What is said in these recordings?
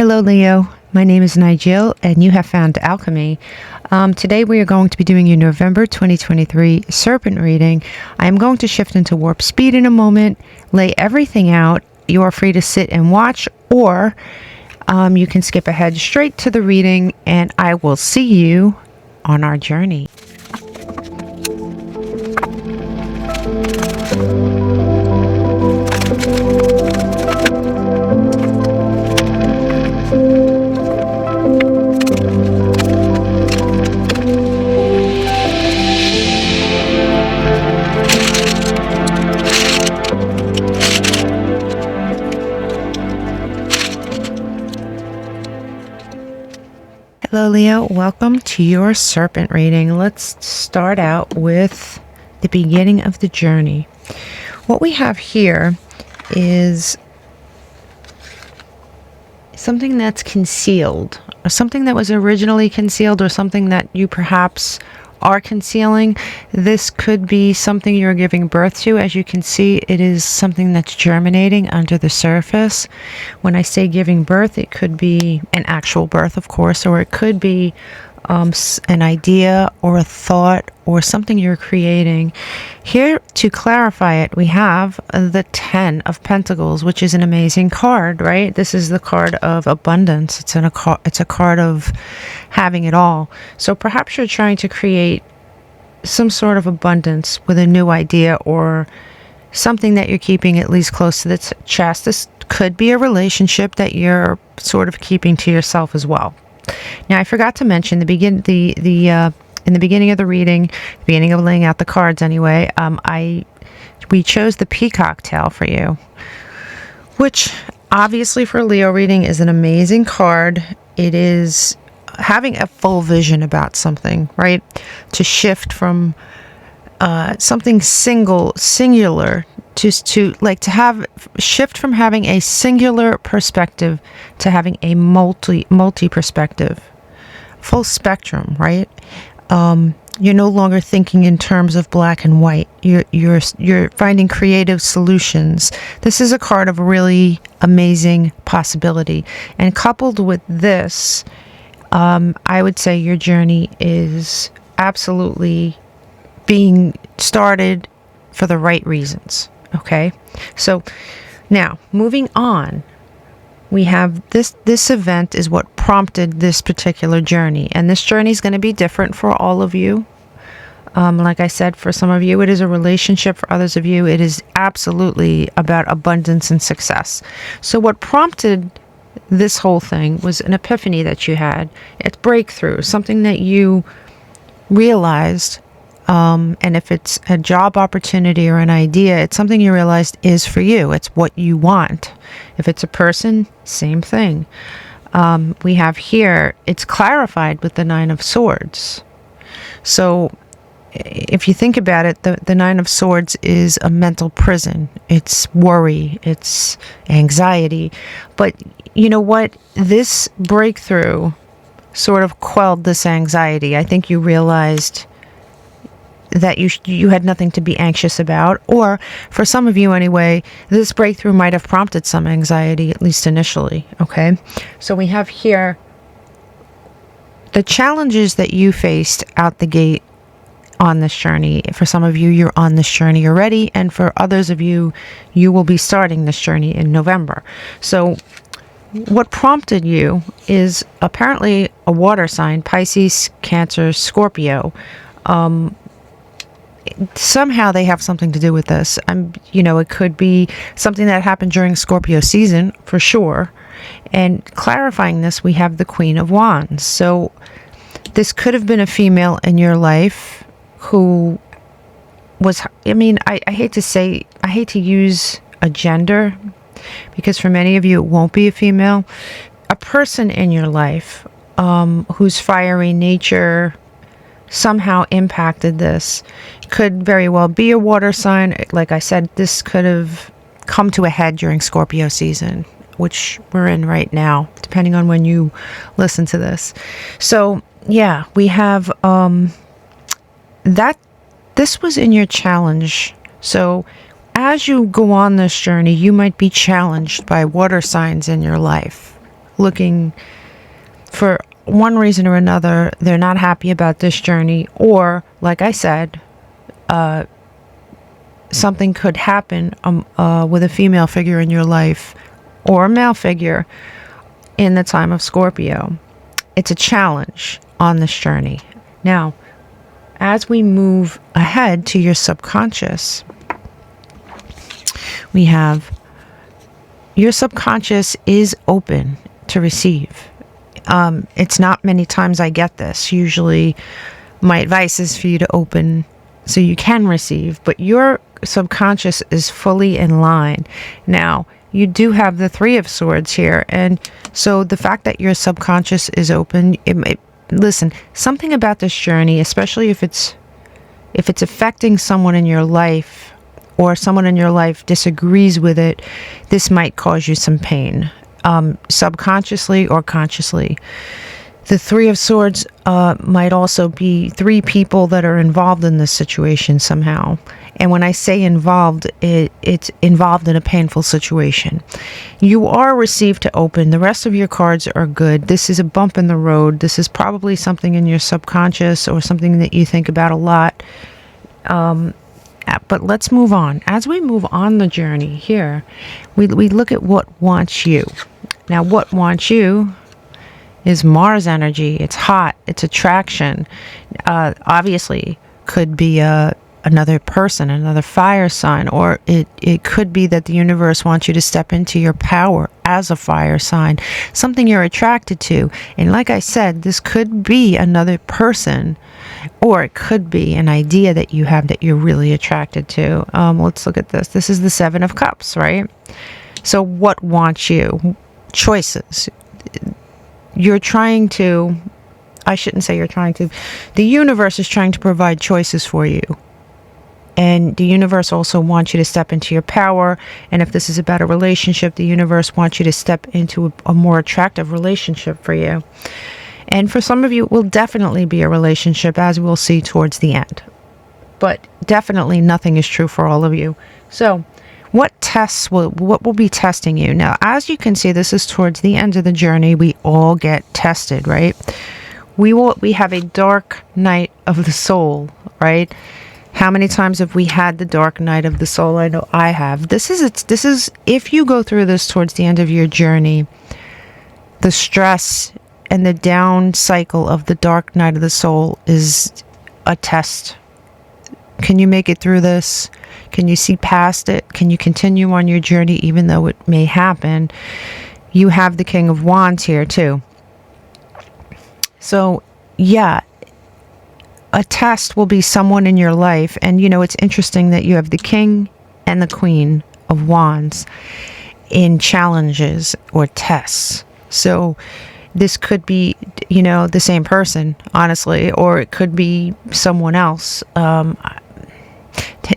Hello Leo, my name is Nigel and you have found Älkëmï. Today we are going to be doing your November 2023 Serpent reading. I am going to shift into warp speed in a moment, lay everything out. You are free to sit and watch, or you can skip ahead straight to the reading and I will see you on our journey. Hello Leo, welcome to your Serpent reading. Let's start out with the beginning of the journey. What we have here is something that's concealed, or something that was originally concealed, or something that you perhaps are concealing. This could be something you're giving birth to. As you can see, it is something that's germinating under the surface. When I say giving birth, it could be an actual birth, of course, or it could be an idea or a thought or something you're creating. Here, to clarify it, we have the 10 of Pentacles, which is an amazing card, right? This is the card of abundance. It's a card of having it all. So perhaps you're trying to create some sort of abundance with a new idea or something that you're keeping at least close to the chest. This could be a relationship that you're sort of keeping to yourself as well. Now, I forgot to mention in the beginning of the reading, the beginning of laying out the cards anyway, we chose the peacock tail for you, which obviously for a Leo reading is an amazing card. It is having a full vision about something, right? To shift from something singular to shift from having a singular perspective to having a multi perspective, full spectrum, right? You're no longer thinking in terms of black and white. You're finding creative solutions. This is a card of really amazing possibility, and coupled with this, I would say your journey is absolutely being started for the right reasons. Okay, so now moving on, we have this event is what prompted this particular journey, and this journey is going to be different for all of you. Like I said, for some of you it is a relationship, for others of you it is absolutely about abundance and success. So what prompted this whole thing was an epiphany that you had. It's breakthrough, something that you realized. And if it's a job opportunity or an idea, it's something you realized is for you. It's what you want. If it's a person, same thing. We have here, it's clarified with the 9 of Swords. So if you think about it, the 9 of Swords is a mental prison. It's worry, it's anxiety. But you know what? This breakthrough sort of quelled this anxiety. I think you realized that you had nothing to be anxious about, or for some of you anyway, this breakthrough might have prompted some anxiety, at least initially. Okay, so we have here the challenges that you faced out the gate on this journey. For some of you, you're on this journey already, and for others of you, you will be starting this journey in November. So what prompted you is apparently a water sign: Pisces, Cancer, Scorpio. Somehow they have something to do with this. It could be something that happened during Scorpio season, for sure. And clarifying this, we have the Queen of Wands. So this could have been a female in your life who was, I hate to use a gender, because for many of you it won't be a female. A person in your life whose fiery nature somehow impacted this. Could very well be a water sign. Like I said, this could have come to a head during Scorpio season, which we're in right now, depending on when you listen to this. So yeah, we have that this was in your challenge. So as you go on this journey, you might be challenged by water signs in your life. looking for one reason or another. They're not happy about this journey, or like I said, something could happen with a female figure in your life or a male figure in the time of Scorpio. It's a challenge on this journey. Now, as we move ahead to your subconscious, we have your subconscious is open to receive. It's not many times I get this. Usually my advice is for you to open so you can receive, but your subconscious is fully in line. Now, you do have the Three of Swords here, and so the fact that your subconscious is open, listen, something about this journey, especially if it's affecting someone in your life, or someone in your life disagrees with it, this might cause you some pain, subconsciously or consciously. The Three of Swords might also be three people that are involved in this situation somehow. And when I say involved, it's involved in a painful situation. You are received to open. The rest of your cards are good. This is a bump in the road. This is probably something in your subconscious or something that you think about a lot. But let's move on. As we move on the journey here, we look at what wants you. Now, what wants you is Mars energy. It's hot. It's attraction. Obviously, could be another person, another fire sign, or it could be that the universe wants you to step into your power as a fire sign, something you're attracted to. And like I said, this could be another person, or it could be an idea that you have that you're really attracted to. Let's look at this. This is the Seven of Cups, right? So what wants you? Choices. You're trying to, I shouldn't say you're trying to, the universe is trying to provide choices for you. And the universe also wants you to step into your power. And if this is about a relationship, the universe wants you to step into a more attractive relationship for you. And for some of you, it will definitely be a relationship, as we'll see towards the end. But definitely nothing is true for all of you. So what will be testing you? Now, as you can see, this is towards the end of the journey. We all get tested, right? We have a dark night of the soul, right? How many times have we had the dark night of the soul? I know I have. This is if you go through this towards the end of your journey, the stress and the down cycle of the dark night of the soul is a test. Can you make it through this? Can you see past it? Can you continue on your journey even though it may happen? You have the King of Wands here too. So, yeah, a test will be someone in your life. And, you know, it's interesting that you have the King and the Queen of Wands in challenges or tests. So this could be, you know, the same person, honestly, or it could be someone else.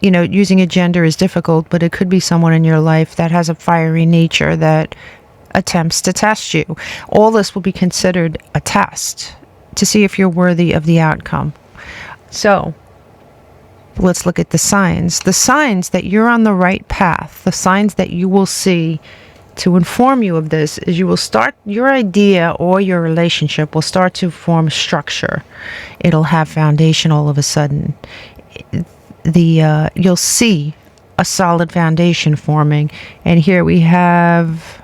You know, using a gender is difficult, but it could be someone in your life that has a fiery nature that attempts to test you. All this will be considered a test to see if you're worthy of the outcome. So let's look at the signs. The signs that you're on the right path, the signs that you will see to inform you of this is you will start, your idea or your relationship will start to form structure. It'll have foundation all of a sudden. You'll see a solid foundation forming. And here we have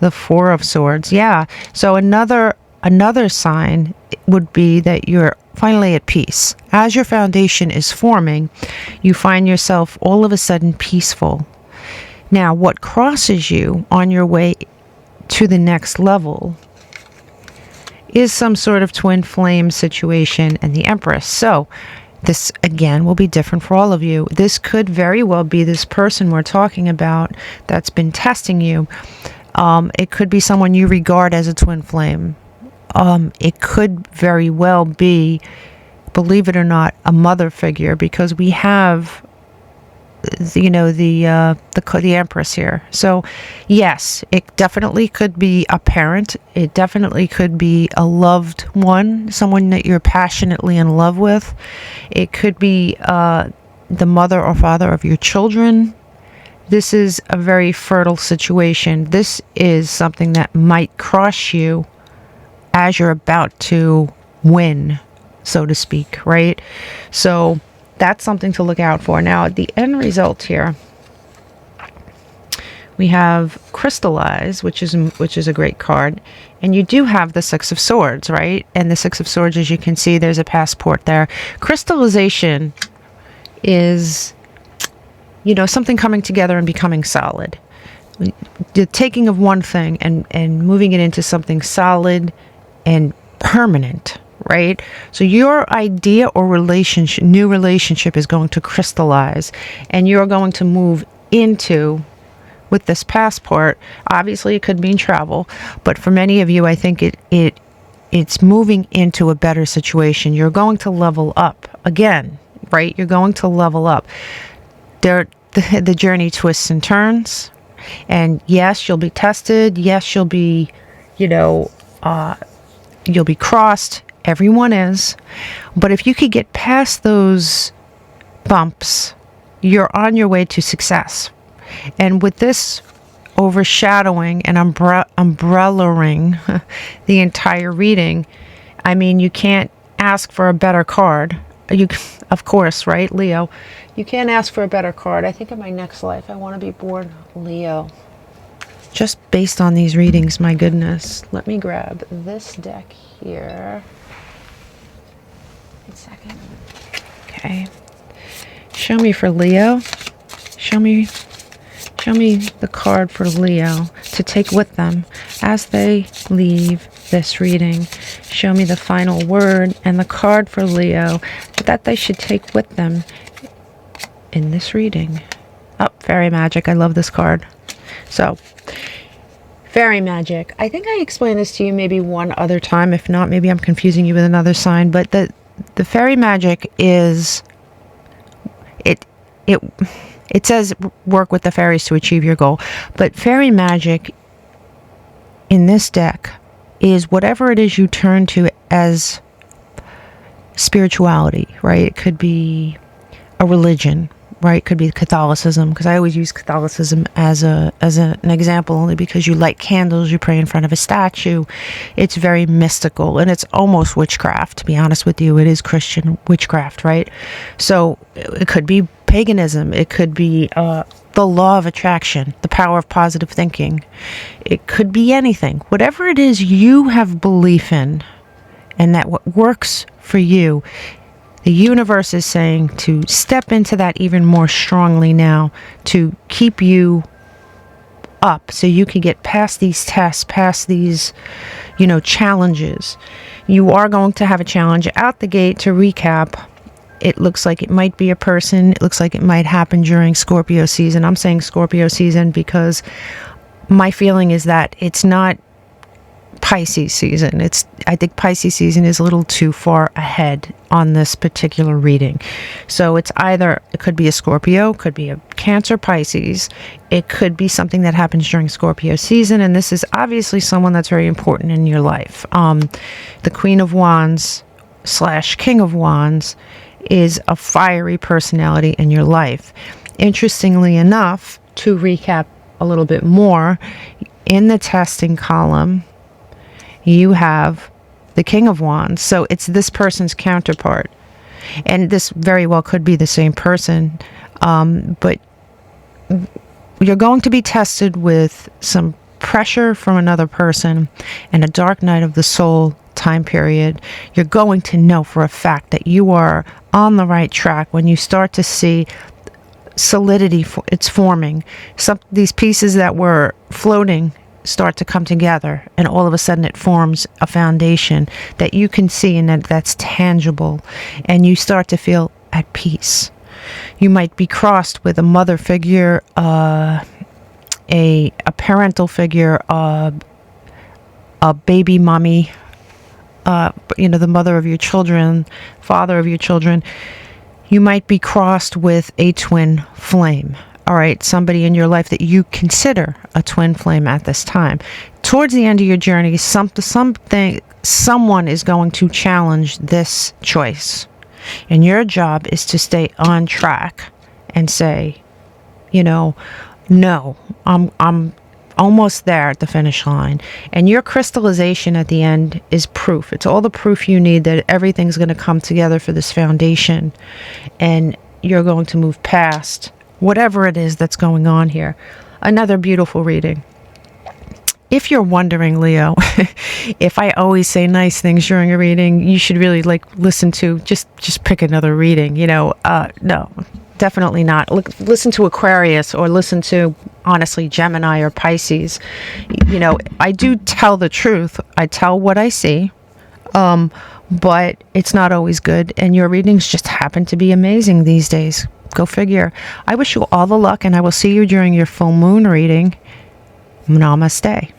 the Four of Swords. Yeah. So another sign would be that you're finally at peace. As your foundation is forming, you find yourself all of a sudden peaceful. Now, what crosses you on your way to the next level is some sort of twin flame situation and the Empress. So this, again, will be different for all of you. This could very well be this person we're talking about that's been testing you. It could be someone you regard as a twin flame. It could very well be, believe it or not, a mother figure, because we have, you know, the Empress here. So yes, it definitely could be a parent. It definitely could be a loved one, someone that you're passionately in love with. It could be the mother or father of your children. This is a very fertile situation. This is something that might cross you as you're about to win, so to speak, right? So that's something to look out for. Now, the end result here, we have crystallize, which is a great card, and you do have the Six of Swords, right? And the Six of Swords, as you can see, there's a passport there. Crystallization is, you know, something coming together and becoming solid. The taking of one thing and moving it into something solid and permanent, right? So your idea or relationship, new relationship, is going to crystallize, and you're going to move into, with this passport, obviously it could mean travel, but for many of you, I think it's moving into a better situation. You're going to level up again, right? You're going to level up. The journey twists and turns, and yes, you'll be tested. Yes, you'll be, you'll be crossed. Everyone is. But if you could get past those bumps, you're on your way to success. And with this overshadowing and umbrellaing the entire reading, I mean, you can't ask for a better card. Of course, right, Leo? You can't ask for a better card. I think in my next life, I want to be born Leo. Just based on these readings, my goodness. Let me grab this deck here. Wait a second. Okay. Show me for Leo. Show me the card for Leo to take with them as they leave this reading. Show me the final word and the card for Leo that they should take with them in this reading. Oh, Fairy Magic. I love this card. So, Fairy Magic. I think I explained this to you maybe one other time. If not, maybe I'm confusing you with another sign. But the Fairy Magic is... It says work with the fairies to achieve your goal. But Fairy Magic in this deck is whatever it is you turn to as spirituality, right? It could be a religion, right? It could be Catholicism, because I always use Catholicism as an example, only because you light candles, you pray in front of a statue. It's very mystical, and it's almost witchcraft, to be honest with you. It is Christian witchcraft, right? So it could be paganism. It could be the law of attraction, the power of positive thinking. It could be anything. Whatever it is you have belief in, and that what works for you, the universe is saying to step into that even more strongly now, to keep you up so you can get past these tests, past these, challenges. You are going to have a challenge out the gate. To recap, it looks like it might be a person. It looks like it might happen during Scorpio season. I'm saying Scorpio season because my feeling is that it's not Pisces season. I think Pisces season is a little too far ahead on this particular reading. So it could be a Scorpio, could be a Cancer, Pisces. It could be something that happens during Scorpio season, and this is obviously someone that's very important in your life. The Queen of Wands / King of Wands is a fiery personality in your life. Interestingly enough, to recap a little bit more, in the testing column, you have the King of Wands. So it's this person's counterpart. And this very well could be the same person. But you're going to be tested with some pressure from another person and a dark night of the soul time period. You're going to know for a fact that you are on the right track when you start to see solidity. It's forming. These pieces that were floating start to come together, and all of a sudden it forms a foundation that you can see, and that's tangible, and you start to feel at peace. You might be crossed with a mother figure, a parental figure, a baby mommy, the mother of your children, father of your children. You might be crossed with a twin flame. All right, somebody in your life that you consider a twin flame at this time. Towards the end of your journey, someone is going to challenge this choice. And your job is to stay on track and say, no, I'm almost there at the finish line. And your crystallization at the end is proof. It's all the proof you need that everything's going to come together for this foundation, and you're going to move past whatever it is that's going on here. Another beautiful reading. If you're wondering, Leo, if I always say nice things during a reading, you should really listen to, just pick another reading, no, definitely not. Listen to Aquarius, or listen to, honestly, Gemini or Pisces. I do tell the truth. I tell what I see, but it's not always good, and your readings just happen to be amazing these days. Go figure. I wish you all the luck, and I will see you during your full moon reading. Namaste.